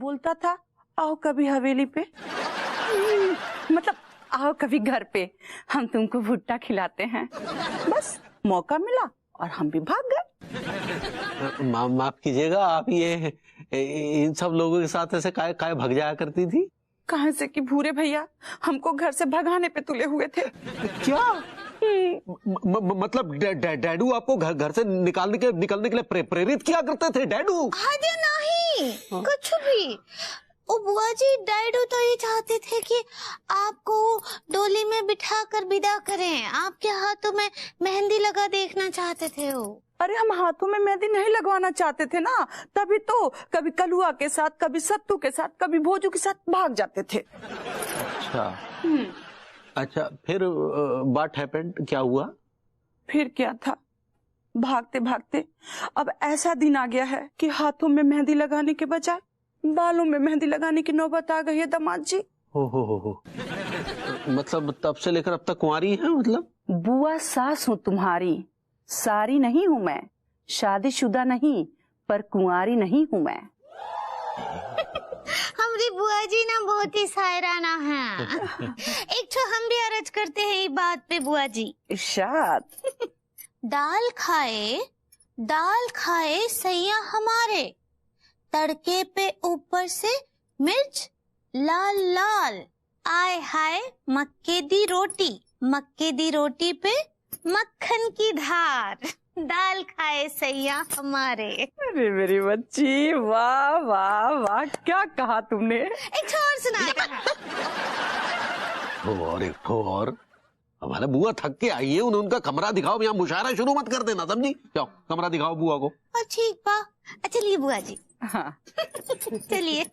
बोलता था आओ कभी हवेली पे, मतलब आओ कभी घर पे, हम तुमको भुट्टा खिलाते हैं। बस मौका मिला और हम भी भाग गए। माफ कीजिएगा, आप ये इन सब लोगों के साथ ऐसे काय भाग जाया करती थी? कहां से कि भूरे भैया हमको घर से भगाने पे तुले हुए थे। क्या मतलब डैडू आपको घर से निकलने के लिए प्रेरित किया करते थे? डैडू अरे नहीं, कुछ भी। ओ बुआ जी, डैडू तो ये चाहते थे कि आपको डोली में बिठा कर विदा करें, आपके हाथों में मेहंदी लगा देखना चाहते थे वो। अरे हम हाथों में मेहंदी नहीं लगवाना चाहते थे ना, तभी तो कभी कलुआ के साथ, कभी सत्तू के साथ, कभी भोजू के साथ भाग जाते थे। अच्छा फिर व्हाट हैपेंड, क्या हुआ? फिर क्या था, भागते भागते अब ऐसा दिन आ गया है कि हाथों में मेहंदी लगाने के बजाय बालों में मेहंदी लगाने की नौबत आ गई है दामाद जी। हो मतलब तब से लेकर अब तक कुंवारी है? मतलब बुआ सास हूँ तुम्हारी, सारी नहीं हूँ मैं, शादीशुदा नहीं पर कुंवारी नहीं हूँ मैं। हमारी बुआ जी ना बहुत ही सायराना है। एक तो हम भी अर्ज करते हैं ये बात पे बुआ जी। इरशाद। दाल खाए सैया हमारे, तड़के पे ऊपर से मिर्च लाल लाल, आय हाय मक्के दी रोटी पे मक्खन की धार, दाल खाए सैया हमारे। अरे मेरी बच्ची, वाह वाह वाह, क्या कहा तुमने। एक और सुनाता और हमारे बुआ थक के आई है, उनका कमरा दिखाओ, यहाँ मुशायरा शुरू मत कर देना, समझी? जाओ कमरा दिखाओ बुआ को। ठीक बा, चलिए बुआ जी। हाँ चलिए।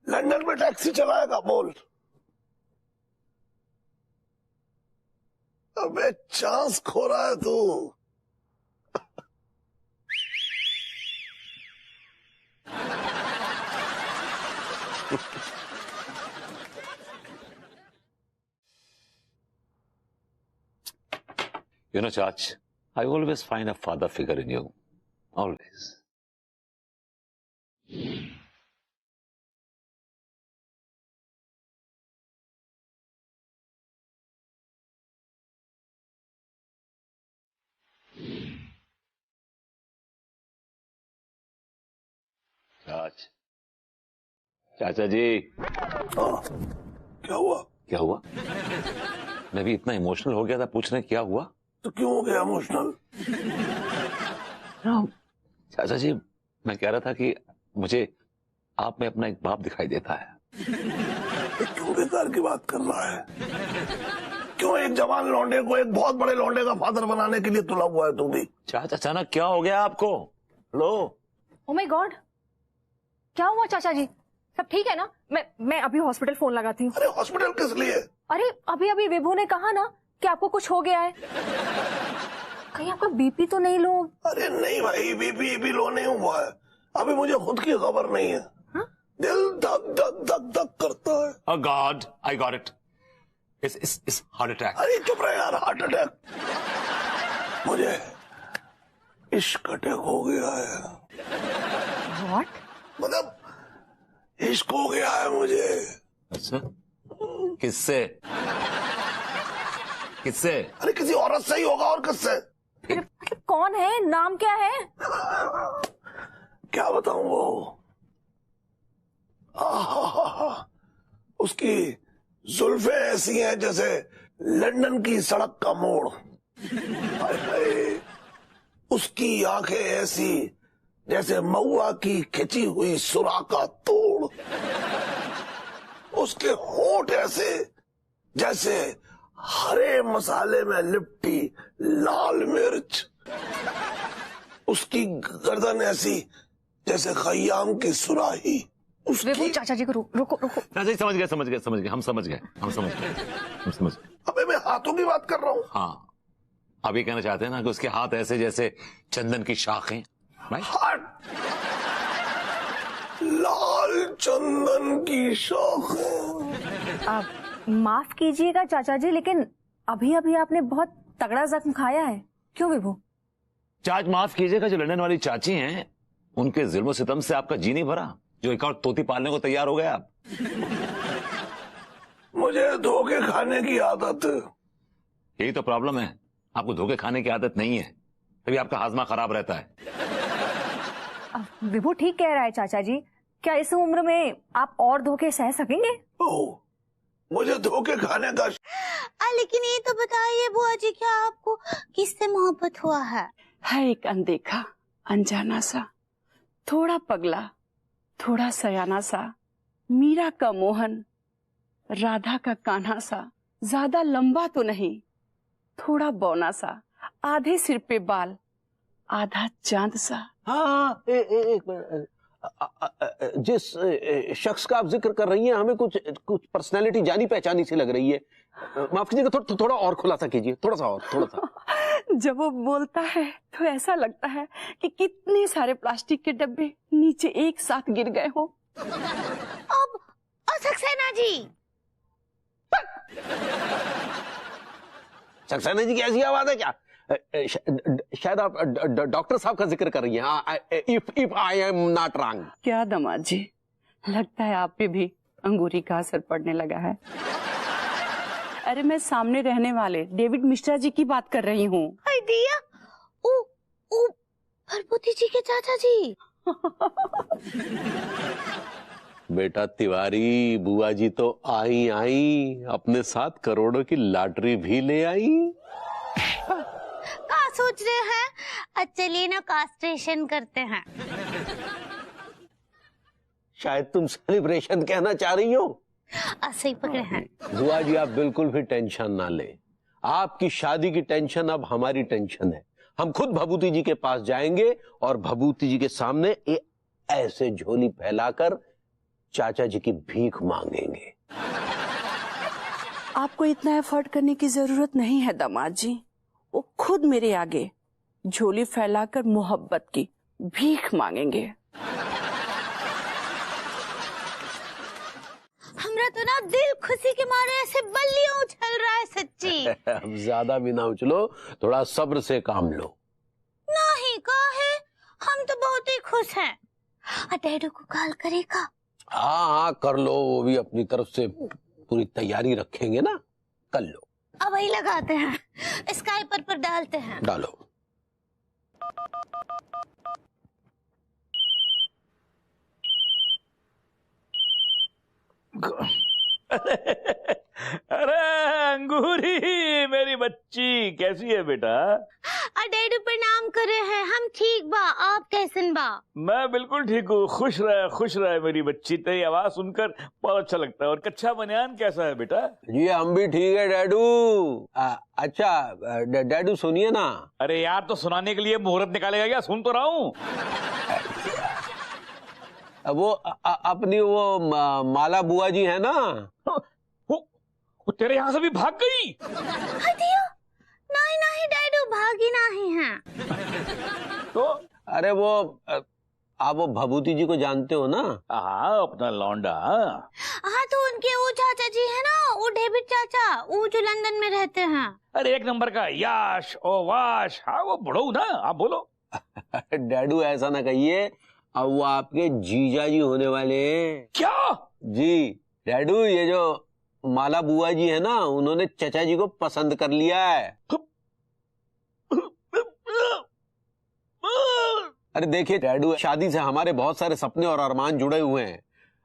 लंदन में टैक्सी चलाएगा बोल? अबे चांस खो रहा है तू। You know, Chach, I always find a father figure in you. Always. चाचा जी। क्या हुआ? क्या हुआ? मैं भी इतना इमोशनल हो गया था, पूछ रहे क्या हुआ? तो क्यों हो गया इमोशनल? चाचा जी, मैं कह रहा था कि मुझे आप में अपना एक बाप दिखाई देता है। क्यों बेकार की बात कर रहा है? क्यों एक जवान लौंडे को एक बहुत बड़े लौंडे का फादर बनाने के लिए तुला हुआ है तू भी? चाचा अचानक क्या हो गया आपको? लो। ओ माय गॉड, क्या हुआ चाचा जी? सब ठीक है ना? मैं अभी हॉस्पिटल फोन लगाती हूँ। अरे हॉस्पिटल किस लिए? अरे अभी विभू ने कहा ना कि आपको कुछ हो गया है। कहीं आपका बीपी तो नहीं लो? अरे नहीं भाई, बीपी लो नहीं हुआ है, अभी मुझे खुद की खबर नहीं है। दिल धक धक धक धक करता है। Oh God, I got it. It's heart attack. अरे चुप रहे यार, हार्ट अटैक? मुझे इश्क अटैक हो गया है। What? मतलब इश्क हो गया है मुझे। अच्छा, किससे? किससे? अरे किसी औरत से ही होगा, और किससे? कौन है? नाम क्या है? क्या बताऊं वो? उसकी जुल्फे ऐसी हैं जैसे लंदन की सड़क का मोड़। उसकी आंखें ऐसी जैसे महुआ की खिंची हुई सुरा का तोड़। उसके होंठ ऐसे जैसे हरे मसाले में लिपटी लाल मिर्च, उसकी गर्दन ऐसी जैसे खयाम की सुराही। विभू चाचा जी को रुको रुको। चाचा जी समझ गए हम समझ गए। अबे मैं हाथों की बात कर रहा हूँ। हाँ, आप ये कहना चाहते हैं ना कि उसके हाथ ऐसे जैसे चंदन की शाखें, राइट? लाल चंदन की शाखें। आप माफ कीजिएगा चाचा जी, लेकिन अभी अभी आपने बहुत तगड़ा जख्म खाया है। क्यों विभू? माफ कीजिएगा, जो लंदन वाली चाची हैं उनके जुल्म सितम से आपका जी नहीं भरा, जो एक और तोती पालने को तैयार हो गए आप। मुझे धोखे खाने की आदत। यही तो प्रॉब्लम है, आपको धोखे खाने की आदत नहीं है, तभी आपका हाजमा खराब रहता है। विभू ठीक कह रहा है चाचा जी। क्या इस उम्र में आप और धोखे सह सकेंगे? ओह, मुझे धोखे खाने का। लेकिन ये तो बताइए बुआ जी, क्या आपको किससे मोहब्बत हुआ है? एक अनदेखा, अनजाना सा, थोड़ा पगला, थोड़ा सयाना सा, मीरा का मोहन, राधा का कान्हा सा, ज्यादा लंबा तो नहीं, थोड़ा बौना सा, आधे सिर पे बाल, आधा चांद सा। हाँ, एक मिनट, जिस शख्स का आप जिक्र कर रही हैं हमें कुछ पर्सनालिटी जानी पहचानी सी लग रही है। माफ कीजिएगा, थोड़ा और खुलासा कीजिए, थोड़ा सा। जब वो बोलता है तो ऐसा लगता है कि कितने सारे प्लास्टिक के डब्बे नीचे एक साथ गिर गए हो। अब सक्सेना जी। सक्सेना जी की ऐसी आवाज है क्या? शायद आप डॉक्टर साहब का जिक्र कर रही हैं। If I am not wrong. क्या दामाद जी, लगता है आप पे भी अंगूरी का असर पड़ने लगा है। अरे मैं सामने रहने वाले डेविड मिश्रा जी की बात कर रही हूँ। दिया, ओ भरभूति जी के चाचा जी। बेटा तिवारी, बुआ जी तो आई अपने साथ करोड़ों की लॉटरी भी ले आई। क्या सोच रहे हैं? चलिए ना कास्ट्रेशन करते हैं। शायद तुम सेलिब्रेशन कहना चाह रही हो। सही पकड़े हैं। बुआ जी आप बिल्कुल भी टेंशन ना ले, आपकी शादी की टेंशन अब हमारी टेंशन है। हम खुद भभूति जी के पास जाएंगे और भभूति जी के सामने ऐसे झोली फैलाकर चाचा जी की भीख मांगेंगे। आपको इतना एफर्ट करने की जरूरत नहीं है दामाद जी, वो खुद मेरे आगे झोली फैलाकर मोहब्बत की भीख मांगेंगे। हमरा तो ना दिल खुशी के मारे ऐसे बल्लियों उछल रहा है सच्ची। अब ज्यादा भी ना उछलो, थोड़ा सब्र से काम लो। नहीं काहे, हम तो बहुत ही खुश हैं। डैडू को कॉल करेगा? हाँ कर लो, वो भी अपनी तरफ से पूरी तैयारी रखेंगे ना, कर लो। अब वही लगाते हैं, स्काइपर पर डालते हैं। डालो। अरे अंगूरी मेरी बच्ची कैसी है बेटा? डैडू प्रणाम करे हैं। हम ठीक बा, आप कैसन बा? मैं बिल्कुल ठीक हूँ। खुश रहे मेरी बच्ची। तेरी आवाज सुनकर बहुत अच्छा लगता है। और कच्चा बनियान कैसा है बेटा? जी हम भी ठीक है डैडू। अच्छा डैडू सुनिए ना। अरे यार, तो सुनाने के लिए मुहूर्त निकालेगा क्या? सुन तो रहा हूँ। वो अपनी वो माला बुआ जी है ना, वो तेरे यहाँ से भी भाग गई? नहीं डैडू, भागी नहीं है। तो अरे वो आप वो भभूति जी को जानते हो ना? हाँ, अपना लौंडा। हाँ तो उनके वो चाचा जी है ना, वो डेविड चाचा, वो जो लंदन में रहते हैं। अरे एक नंबर का याश ओ वाश। हाँ वो बुढ़ऊ ना, आप बोलो। डैडू ऐसा ना कहिए, अब वो आपके जीजा जी होने वाले हैं। क्या? जी डैडू, ये जो माला बुआ जी है ना, उन्होंने चचा जी को पसंद कर लिया है। अरे देखिए डैडू, शादी से हमारे बहुत सारे सपने और अरमान जुड़े हुए हैं।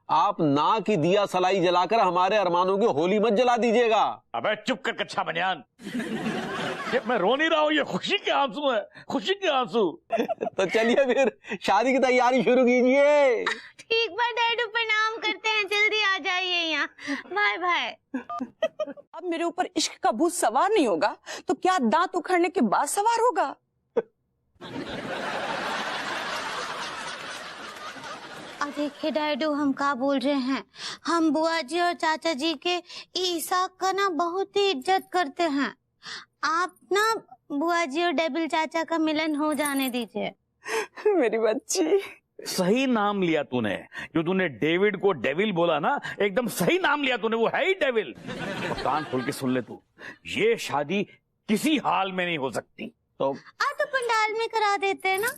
आप ना की दिया सलाई जलाकर हमारे अरमानों की होली मत जला दीजिएगा। अबे चुप कर कच्चा बनियान। ये मैं रो नहीं रहा हूँ, ये खुशी के आंसू है, खुशी के आंसू। तो चलिए फिर शादी की तैयारी शुरू कीजिए। ठीक बा डैडू, प्रणाम करते हैं, जल्दी आ जाइए यहाँ। Bye bye. अब मेरे ऊपर इश्क का भूत सवार नहीं होगा तो क्या दांत उखड़ने के बाद सवार होगा? देखिए डैडू, हम क्या बोल रहे हैं, हम बुआ जी और चाचा जी के ईसा का ना बहुत ही इज्जत करते हैं। आप ना बुआ जी और डेविल चाचा का मिलन हो जाने दीजिए। मेरी बच्ची, सही नाम लिया तूने, जो तूने डेविड को डेविल बोला ना, एकदम सही नाम लिया तूने, वो है ही डेविल। और कान खोल के सुन ले तू, ये शादी किसी हाल में नहीं हो सकती। तो पंडाल में करा देते हैं ना।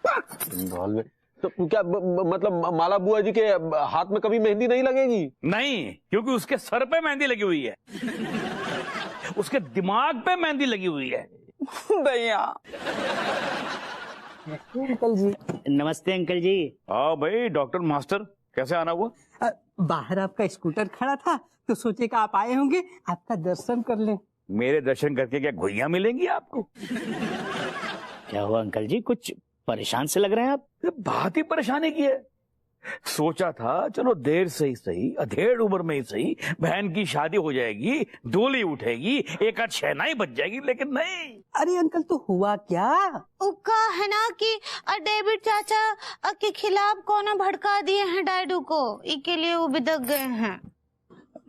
पंडाल में तो क्या मतलब माला बुआ जी के हाथ में कभी मेहंदी नहीं लगेगी? नहीं, क्योंकि उसके सर पे मेहंदी लगी हुई है, उसके दिमाग पे मेहंदी लगी हुई है। भैया। अंकल जी। नमस्ते अंकल जी। हाँ भाई, डॉक्टर मास्टर, कैसे आना हुआ? बाहर आपका स्कूटर खड़ा था तो सोचे कि आप आए होंगे, आपका दर्शन कर लें। मेरे दर्शन करके क्या घुइयां मिलेंगी आपको? क्या हुआ अंकल जी, कुछ परेशान से लग रहे हैं आप? बात ही परेशानी की है। सोचा था चलो देर से ही सही, अधेड़ उम्र में ही सही, बहन की शादी हो जाएगी, डोली उठेगी, एक आध शहनाई बच जाएगी, लेकिन नहीं। अरे अंकल, तो हुआ क्या? उका है ना कि डेविड चाचा के खिलाफ कोना भड़का दिए हैं डैडू को, इसके लिए वो बिदक गए हैं।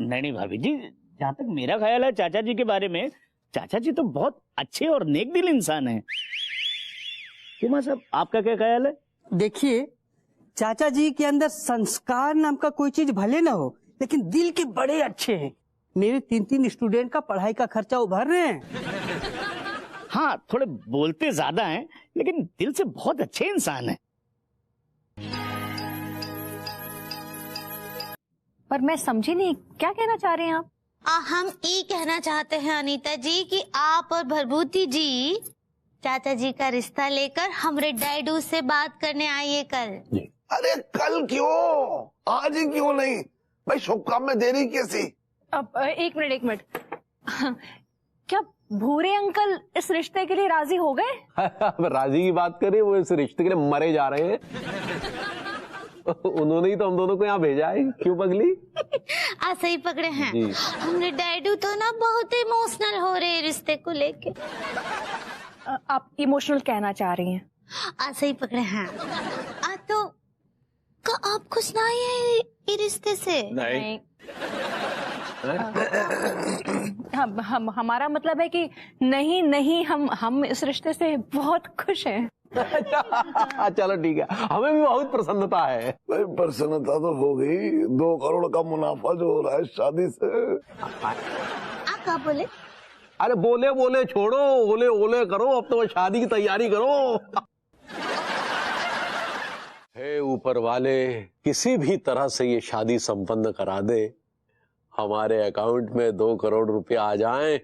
नहीं भाभी जी, जहाँ तक मेरा ख्याल है चाचा जी के बारे में, चाचा जी तो बहुत अच्छे और नेक दिल इंसान हैं। क्यों साहब, आपका क्या ख्याल है? देखिए, चाचा जी के अंदर संस्कार नाम का कोई चीज भले ना हो, लेकिन दिल के बड़े अच्छे हैं। मेरे 3 स्टूडेंट का पढ़ाई का खर्चा उभर रहे हैं। हाँ, थोड़े बोलते ज्यादा हैं, लेकिन दिल से बहुत अच्छे इंसान हैं। पर मैं समझी नहीं, क्या कहना चाह रहे हैं आप? हम ये कहना चाहते हैं अनीता जी कि आप और भरभूति जी चाचा जी का रिश्ता लेकर हमारे डैडू से बात करने आइए कल। अरे कल क्यों, आज ही क्यों नहीं भाई, शुभ काम में देरी कैसी? अब एक मिनट क्या भूरे अंकल इस रिश्ते के लिए राजी हो गए? राजी की बात करें, वो इस रिश्ते के लिए मरे जा रहे हैं। उन्होंने ही तो हम दोनों को यहाँ भेजा है। क्यों पगली? सही पकड़े हैं। हमने डैडू तो ना बहुत इमोशनल हो रहे हैं रिश्ते को लेके। आप इमोशनल कहना चाह रही हैं? सही पकड़े हैं। तो आप खुश ना है ये रिश्ते से? नहीं। हमारा मतलब है कि नहीं, हम इस रिश्ते से बहुत खुश हैं। चलो ठीक है, हमें भी बहुत प्रसन्नता है। भाई प्रसन्नता तो हो गई, 2 करोड़ का मुनाफा जो हो रहा है शादी से। आप क्या बोले? अरे बोले छोड़ो, ओले करो, अब तो शादी की तैयारी करो। हे ऊपर वाले, किसी भी तरह से ये शादी संपन्न करा दे, हमारे अकाउंट में 2 करोड़ रुपया आ जाएं,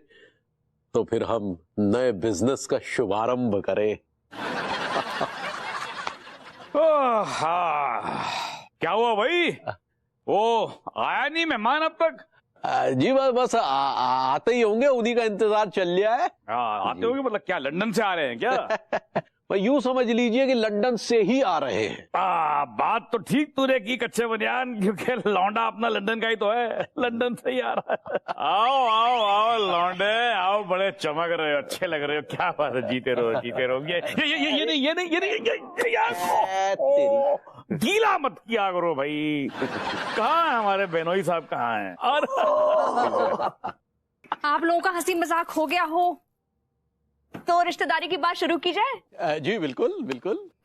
तो फिर हम नए बिजनेस का शुभारंभ करें। क्या हुआ भाई? वो आया नहीं मेहमान अब तक? जी बस आते ही होंगे, उन्हीं का इंतजार चल रहा है। आते होंगे मतलब क्या लंदन से आ रहे हैं क्या? यूं समझ लीजिए कि लंदन से ही आ रहे हैं। बात तो ठीक तूने की कच्चे बनियान, क्योंकि लौंडा अपना लंदन का ही तो है, लंदन से ही आ रहा है। आओ लौंडे आओ, बड़े चमक रहे हो, अच्छे लग रहे हो, क्या बात है, जीते रहो। ये नहीं यार, गीला मत किया करो भाई। कहाँ है हमारे बेनोई साहब, कहाँ हैं? आप लोगों का हंसी मजाक हो गया हो तो रिश्तेदारी की बात शुरू की जाए। जी बिल्कुल।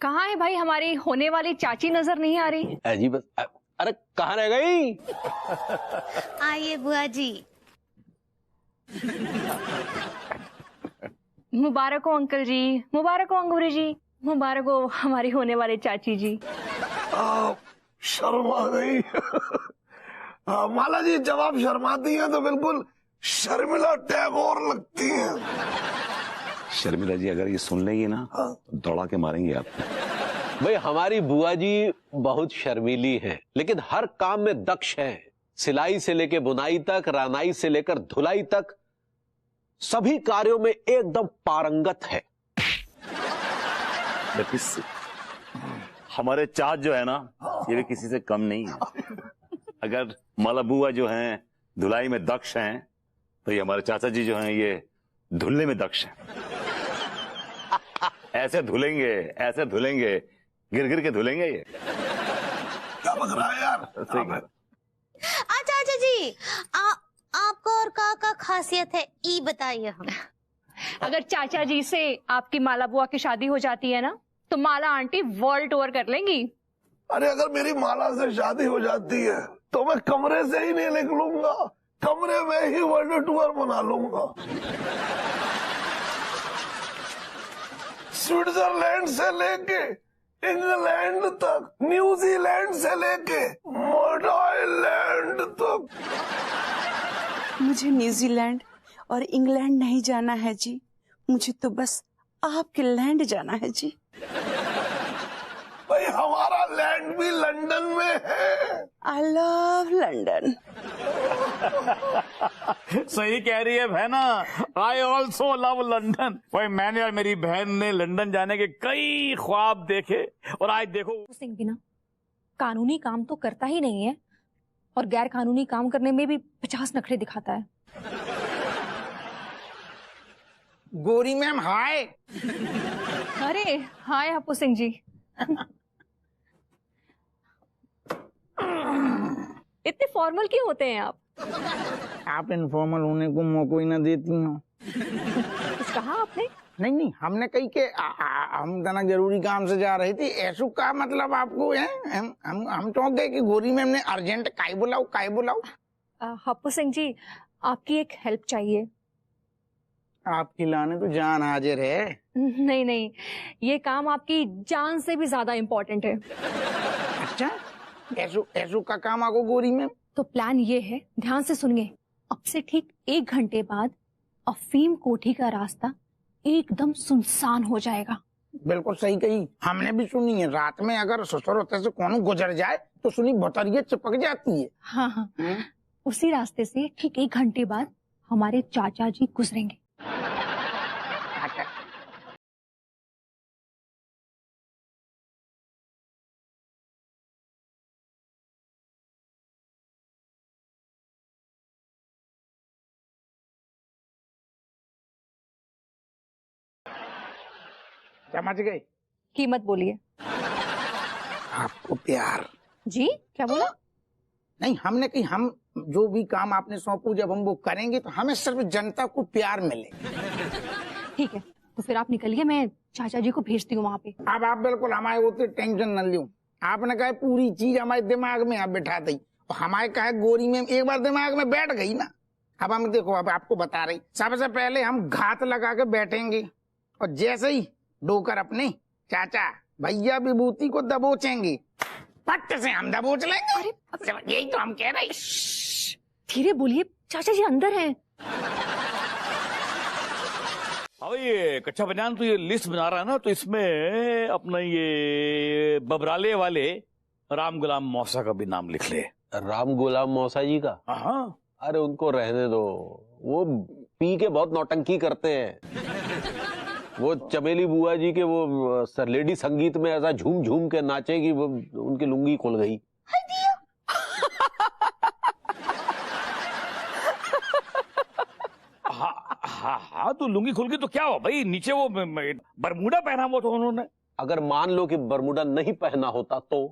कहाँ है भाई हमारी होने वाली चाची? नजर नहीं आ रही। जी बस, अरे कहाँ रह गई? आइए बुआ जी। मुबारक हो अंकल जी, मुबारक हो अंगूरी जी, मुबारक हो हमारी होने वाली चाची जी। शर्मा गई। माला जी, जब आप शर्माती हैं तो बिल्कुल शर्मिला टैगोर लगती हैं। शर्मिला जी अगर ये सुन लेंगी ना तो दौड़ा के मारेंगे आप। भाई हमारी बुआ जी बहुत शर्मीली हैं, लेकिन हर काम में दक्ष हैं। सिलाई से लेकर बुनाई तक, रानाई से लेकर धुलाई तक सभी कार्यों में एकदम पारंगत है। देखिए, हमारे चाच जो है ना, ये भी किसी से कम नहीं है। अगर माला बुआ जो हैं धुलाई में दक्ष हैं, तो ये हमारे चाचा जी जो हैं ये धुलने में दक्ष हैं। ऐसे धुलेंगे, गिर गिर के धुलेंगे ये। क्या बक रहा है यार? चाचा जी, आपको और का खासियत है, ई बताइए हम। अगर चाचा जी से आपकी माला बुआ की शादी हो जाती है ना, तो माला आंटी वर्ल्ड टूर कर लेंगी। अरे अगर मेरी माला से शादी हो जाती है तो मैं कमरे से ही नहीं निकलूंगा, कमरे में ही वर्ल्ड टूर मना लूंगा। स्विट्जरलैंड से लेके इंग्लैंड तक, न्यूजीलैंड से लेके मोडाइलैंड तक। मुझे न्यूजीलैंड और इंग्लैंड नहीं जाना है जी, मुझे तो बस आपके लैंड जाना है जी। भाई हमारा लैंड भी लंदन में है। I love London. सही कह रही है बहना, आई ऑल्सो लव लंदन। भाई मैंने और मेरी बहन ने लंदन जाने के कई ख्वाब देखे, और आज देखो। सिंह भी ना कानूनी काम तो करता ही नहीं है, और गैर कानूनी काम करने में भी 50 नखरे दिखाता है। गोरी मैम हाय। अरे हाय हप्पू सिंह जी। इतने फॉर्मल क्यों होते हैं आप? आप इनफॉर्मल होने को मौका ही ना देती हो। कुछ कहा आपने? नहीं, हमने कही के हम तना जरूरी काम से जा रही थी, ऐसू का मतलब आपको है? हम चौंक गए कि गोरी मैम ने अर्जेंट काय बुलाओ। हप्पू सिंह जी, आपकी एक हेल्प चाहिए। आपकी लाने तो जान हाजिर है। नहीं, ये काम आपकी जान से भी ज्यादा इम्पोर्टेंट है। अच्छा, ऐसू का काम आपको गोरी मैम? तो प्लान ये है, ध्यान से सुनिए। अब से ठीक 1 घंटे बाद अफीम कोठी का रास्ता एकदम सुनसान हो जाएगा। बिल्कुल सही कही, हमने भी सुनी है। रात में अगर ससुर होते से कौन गुजर जाए तो सुनी भौतरिया चिपक जाती है। हाँ। उसी रास्ते से ठीक 1 घंटे बाद हमारे चाचा जी गुजरेंगे। समझ गए? कीमत बोलिए। आपको प्यार। जी क्या बोला? नहीं, हमने कही हम जो भी काम आपने सौंपू जब हम वो करेंगे तो हमें सिर्फ जनता को प्यार मिले। ठीक है, तो फिर आप निकलिए, मैं चाचा जी को भेजती हूँ वहाँ पे। अब आप बिल्कुल हमारे होते टेंशन न लियो। आपने कहा पूरी चीज हमारे दिमाग में आप बिठा दी, हमारे कहा गोरी में एक बार दिमाग में बैठ गई ना। अब हम देखो, अब आपको बता रही, सबसे पहले हम घात लगा के बैठेंगे, और जैसे ही डोकर अपने चाचा भैया विभूति को दबोचेंगे, पट से हम दबोच लेंगे। अरे यही तो हम कह रहे। धीरे बोलिए, चाचा जी अंदर हैं। अब ये कच्चा बनियान तो ये लिस्ट बना रहा है ना, तो इसमें अपना ये बबराले वाले राम गुलाम मौसा का भी नाम लिख ले। राम गुलाम मौसा जी का? हाँ। अरे उनको रहने दो, वो पी के बहुत नौटंकी करते हैं। वो चमेली बुआ जी के वो सरलेडी संगीत में ऐसा झूम झूम के नाचे कि वो उनकी लुंगी खुल गई। हाँ, तो लुंगी खुल गई तो क्या हुआ भाई? नीचे वो बरमूडा पहना हुआ था उन्होंने। अगर मान लो कि बरमूडा नहीं पहना होता तो?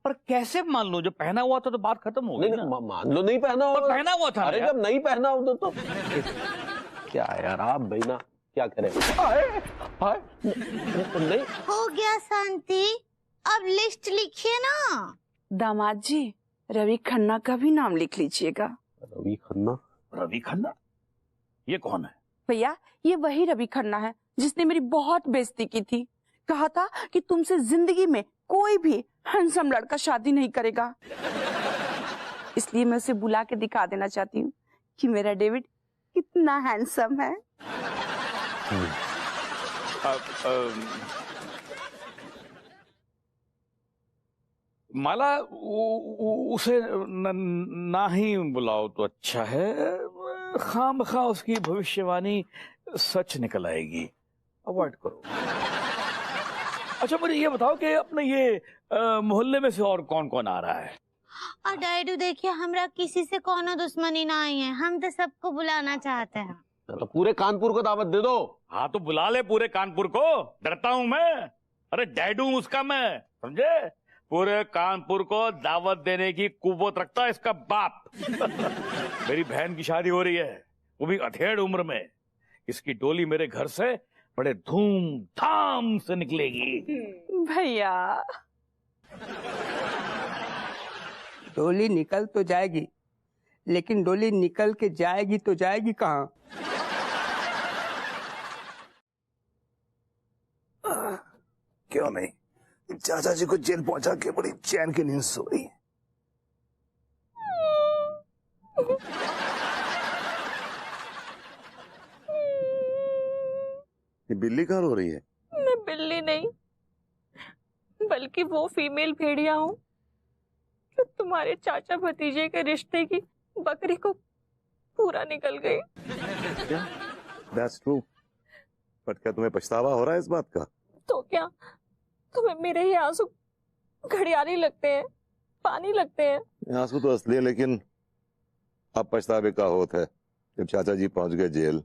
पर कैसे मान लो? जब पहना हुआ था तो बात खत्म हो गई ना। मान लो नहीं पहना हुआ, पहना हुआ था। अरे जब नहीं पहना होता तो क्या यार, आप भाई ना क्या करें? नहीं हो गया शांति, अब लिस्ट लिखिए ना। दामाद जी, रवि खन्ना का भी नाम लिख लीजिएगा। रवि खन्ना? रवि खन्ना ये कौन है? भैया, ये वही रवि खन्ना है जिसने मेरी बहुत बेइज्जती की थी। कहा था कि तुमसे जिंदगी में कोई भी हैंडसम लड़का शादी नहीं करेगा। इसलिए मैं उसे बुला के दिखा देना चाहती हूँ कि मेरा डेविड कितना हैंडसम है। माला उसे ना ही बुलाओ तो अच्छा है। खामखा उसकी भविष्यवाणी सच निकल आएगी, अवॉइड करो। अच्छा मुझे ये बताओ कि अपने ये मोहल्ले में से और कौन कौन आ रहा है? और डैडू देखिए, हमरा किसी से कोनो दुश्मनी ना आई है, हम तो सबको बुलाना चाहते हैं। तो पूरे कानपुर को दावत दे दो। हाँ तो बुला ले पूरे कानपुर को, डरता हूं मैं? अरे डैडू उसका मैं, समझे? पूरे कानपुर को दावत देने की कुव्वत रखता है इसका बाप। मेरी बहन की शादी हो रही है, वो भी अधेड़ उम्र में। इसकी डोली मेरे घर से बड़े धूमधाम से निकलेगी। भैया डोली निकल तो जाएगी, लेकिन डोली निकल के जाएगी तो जाएगी कहाँ? क्यों नहीं, चाचा जी को जेल पहुंचा के बड़ी चैन की नींद सो रही है। ये बिल्ली कहाँ रो रही है? मैं बिल्ली नहीं, बल्कि वो फीमेल भेड़िया हूँ जो तुम्हारे चाचा भतीजे के रिश्ते की बकरी को पूरा निकल गई। That's true. बट क्या तुम्हें पछतावा हो रहा है इस बात का? तो क्या तुम्हें मेरे ही आंसू घड़ियाली लगते हैं, पानी लगते हैं? आंसू तो असली है, लेकिन अब पछतावे का होत है जब चाचा जी पहुंच गए जेल।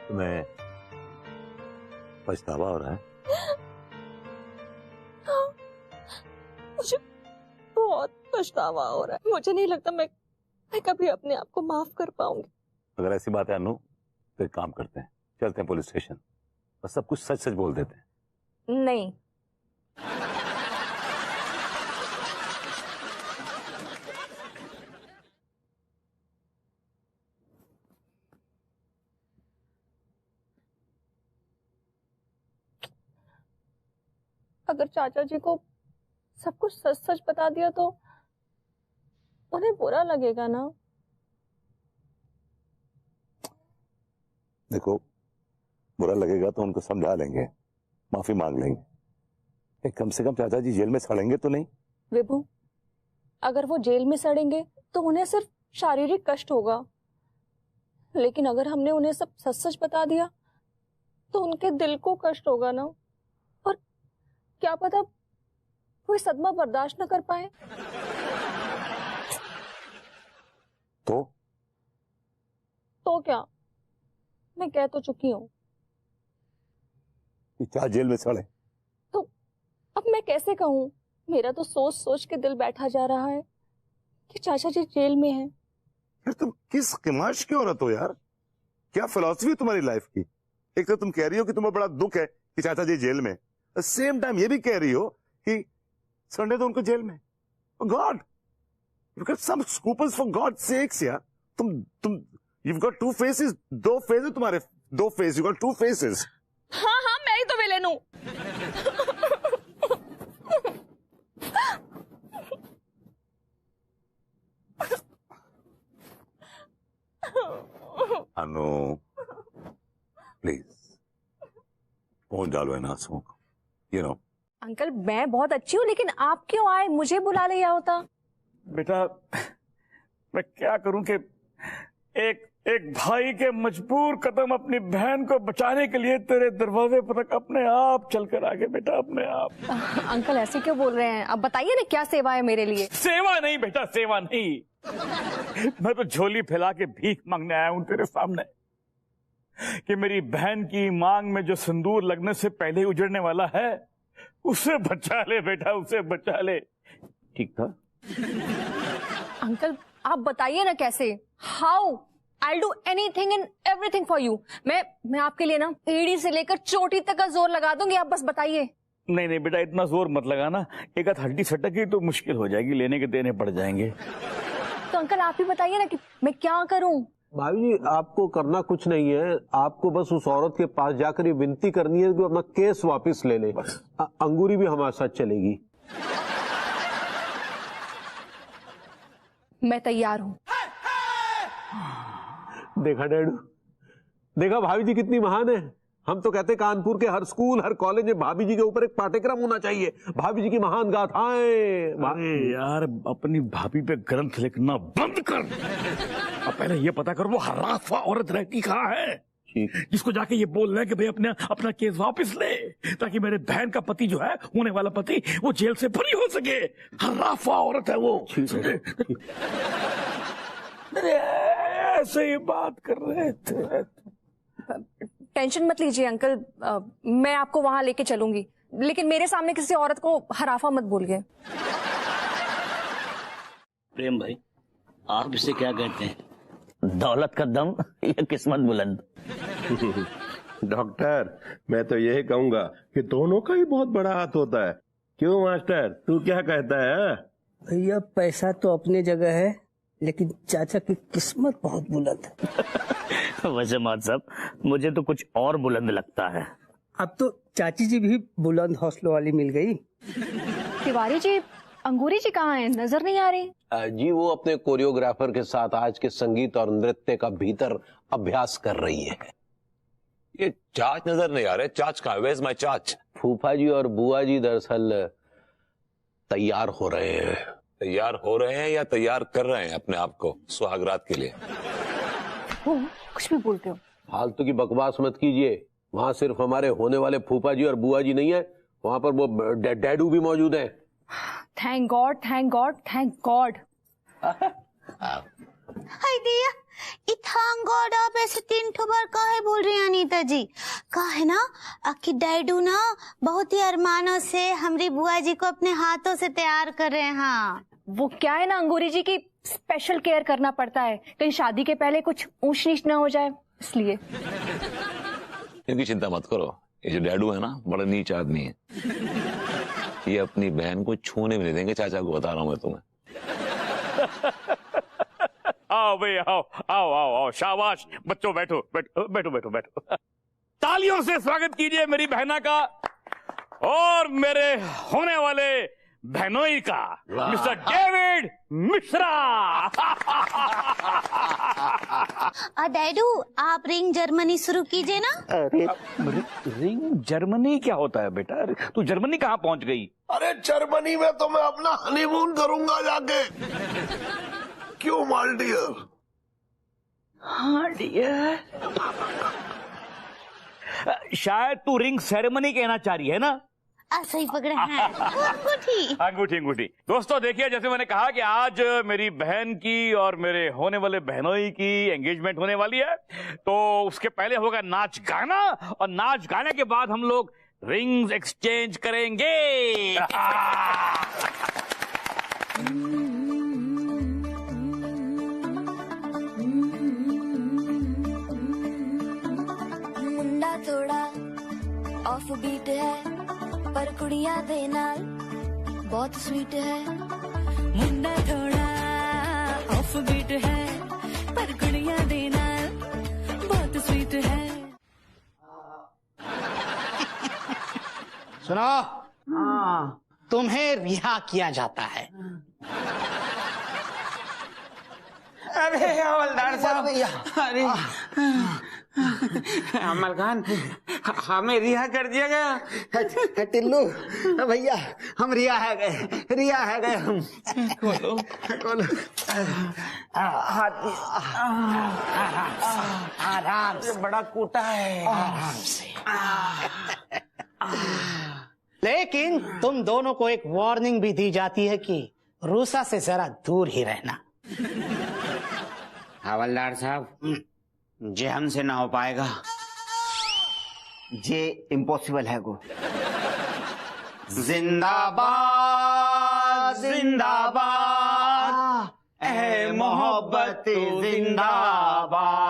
तुम्हें पछतावा हो रहा है? मुझे बहुत पछतावा हो रहा है। मुझे नहीं लगता मैं कभी अपने आप को माफ कर पाऊंगी। अगर ऐसी बात है अनु, तो एक काम करते हैं, चलते हैं पुलिस स्टेशन और सब कुछ सच सच बोल देते हैं। नहीं, अगर चाचा जी को सब कुछ सच सच बता दिया तो उन्हें बुरा लगेगा ना। देखो, बुरा लगेगा तो उनको समझा लेंगे, माफी मांग लेंगे। कम से कम चाचा जी जेल में सड़ेंगे तो नहीं। विभू, अगर वो जेल में सड़ेंगे तो उन्हें सिर्फ शारीरिक कष्ट होगा, लेकिन अगर हमने उन्हें सब सच सच बता दिया तो उनके दिल को कष्ट होगा ना। और क्या पता वो सदमा बर्दाश्त न कर पाए। तो क्या, मैं कह तो चुकी हूँ। क्या जेल में सड़े? तो अब मैं कैसे कहूँ? मेरा तो सोच सोच के दिल बैठा जा रहा है कि चाचा जी जेल में हैं। यार तुम किस किमाश की औरत हो यार? क्या फिलॉसफी है तुम्हारी लाइफ की? एक तो तुम कह रही हो कि तुम्हें बड़ा दुख है कि चाचा जी जेल में, सेम टाइम ये भी कह रही हो कि संडे तो उनको जेल में। God, you got some scruples for God sakes यार। तुम you've got two faces, दो फेस है तुम्हारे, दो face, you got two faces। हाँ हाँ, मैं ही तो विलेन हूँ। अनु प्लीज फोन डालो इन आंसुओं को, यू नो। अंकल, मैं बहुत अच्छी हूँ, लेकिन आप क्यों आए? मुझे बुला लिया होता। बेटा मैं क्या करूं कि एक भाई के मजबूर कदम अपनी बहन को बचाने के लिए तेरे दरवाजे पर तक अपने आप चलकर आ गए बेटा, अपने आप। अंकल ऐसे क्यों बोल रहे हैं? अब बताइए ना, क्या सेवा है मेरे लिए? सेवा नहीं बेटा, सेवा नहीं। मैं तो झोली फैला के भीख मांगने आया हूं तेरे सामने कि मेरी बहन की मांग में जो सिंदूर लगने से पहले उजड़ने वाला है उसे बचा ले बेटा, उसे बचा ले। ठीक था? अंकल आप बताइए ना कैसे। How? I'll do anything and everything for you। मैं आपके लिए ना एड़ी से लेकर चोटी तक का जोर लगा दूंगी, आप बस बताइए। नहीं नहीं बेटा, इतना जोर मत लगाना, एक आध हड्डी सटक गई तो मुश्किल हो जाएगी, लेने के देने पड़ जाएंगे। तो अंकल आप ही बताइए ना कि मैं क्या करूं। भाभी जी आपको करना कुछ नहीं है, आपको बस उस औरत के पास जाकर ये विनती करनी है कि अपना केस वापस ले ले। अंगूरी भी हमारे साथ चलेगी। मैं तैयार हूं। देखा डैडू, देखा भाभी जी कितनी महान है। हम तो कहते कानपुर के हर स्कूल हर कॉलेज में भाभी जी के ऊपर एक पाठ्यक्रम होना चाहिए, भाभी जी की महान गाथाएं। अरे यार अपनी भाभी पे ग्रंथ लिखना बंद कर। अब पहले ये पता कर वो हराफा औरत रहती कहाँ है, जिसको जाके ये बोलना है कि भाई अपना केस वापस ले, ताकि मेरे बहन का पति जो है, होने वाला पति, वो जेल से बरी हो सके। हराफा औरत है वो। अरे ऐसे ही बात कर रहे थे। टेंशन मत लीजिए अंकल, मैं आपको वहां लेके चलूंगी, लेकिन मेरे सामने किसी औरत को हराफा मत बोलिए। प्रेम भाई, आप इसे क्या कहते हैं, दौलत का दम या किस्मत बुलंद? डॉक्टर, मैं तो यही कहूंगा कि दोनों का ही बहुत बड़ा हाथ होता है। क्यों मास्टर, तू क्या कहता है? भैया पैसा तो अपने जगह है, लेकिन चाचा की किस्मत बहुत बुलंद है। वैसे मात साहब, मुझे तो कुछ और बुलंद लगता है। अब तो चाची जी भी बुलंद हौसलों वाली मिल गई। तिवारी जी, अंगूरी जी कहाँ हैं, नजर नहीं आ रही? जी वो अपने कोरियोग्राफर के साथ आज के संगीत और नृत्य का भीतर अभ्यास कर रही है। ये चाच नजर नहीं आ रहे, चाच कहाँ है? Where's my चाच? फूफा जी और बुआ जी दरअसल तैयार हो रहे हैं। तैयार हो रहे हैं या तैयार कर रहे हैं अपने आप को सुहागरात के लिए? कुछ भी बोलते हो। फालतू की बकवास मत कीजिए। वहाँ सिर्फ हमारे होने वाले फूफा जी और बुआ जी नहीं है, वहाँ पर वो डैडू भी मौजूद हैं। Thank God, thank God, thank God. Hi Diya, thank God आप ऐसे 3 बार काहे बोल रही हैं अनीता जी? काहे ना आपकी डैडू ना बहुत ही अरमानों से हमारी बुआ जी को अपने हाथों से तैयार कर रहे हैं। हाँ वो क्या है ना अंगूरी जी की स्पेशल केयर करना पड़ता है, कहीं शादी के पहले कुछ ऊंच नीच ना हो जाए, इसलिए। इनकी चिंता मत करो, ये जो डैडू है ना बड़ा नीच आदमी है, ये अपनी बहन को छूने भी नहीं देंगे, चाचा को बता रहा हूं मैं तुम्हें। आओ भाई आओ आओ आओ आओ, शाबाश बच्चों, बैठो बैठो बैठो बैठो बैठो। तालियों से स्वागत कीजिए मेरी बहना का और मेरे होने वाले बहनोई का, मिस्टर डेविड मिश्रा। डैडू आप रिंग जर्मनी शुरू कीजिए ना। अरे रिंग जर्मनी क्या होता है बेटा? तू जर्मनी कहाँ पहुंच गई? अरे जर्मनी में तो मैं अपना हनीमून करूंगा जाके। क्यों माल डियर? हाँ डियर। शायद तू रिंग सेरेमनी कहना चाह रही है ना? सही पकड़े हैं। अंगूठी अंगूठी अंगूठी। दोस्तों देखिए, जैसे मैंने कहा कि आज मेरी बहन की और मेरे होने वाले बहनोई की एंगेजमेंट होने वाली है, तो उसके पहले होगा नाच गाना, और नाच गाने के बाद हम लोग रिंग्स एक्सचेंज करेंगे। मुंडा थोड़ा ऑफ बीट है, पर कुड़ियां दे नाल बहुत स्वीट है। मुंडा थोड़ा ऑफ बीट है, पर कुड़ियां दे नाल बहुत स्वीट है। सुनो, तुम्हें रिहा किया जाता है। अरे हवलदार साहब, अरे अमल खान, हमें रिहा कर दिया गया। टिल्लू भैया, हम रिहा है गए हम। खोलो खोलो, आराम से, बड़ा कूटा है, आराम से। लेकिन तुम दोनों को एक वार्निंग भी दी जाती है कि रूसा से जरा दूर ही रहना। हवलदार साहब, जे हमसे ना हो पाएगा, जे इम्पॉसिबल है वो। जिंदाबाद जिंदाबाद, ए मोहब्बत जिंदाबाद।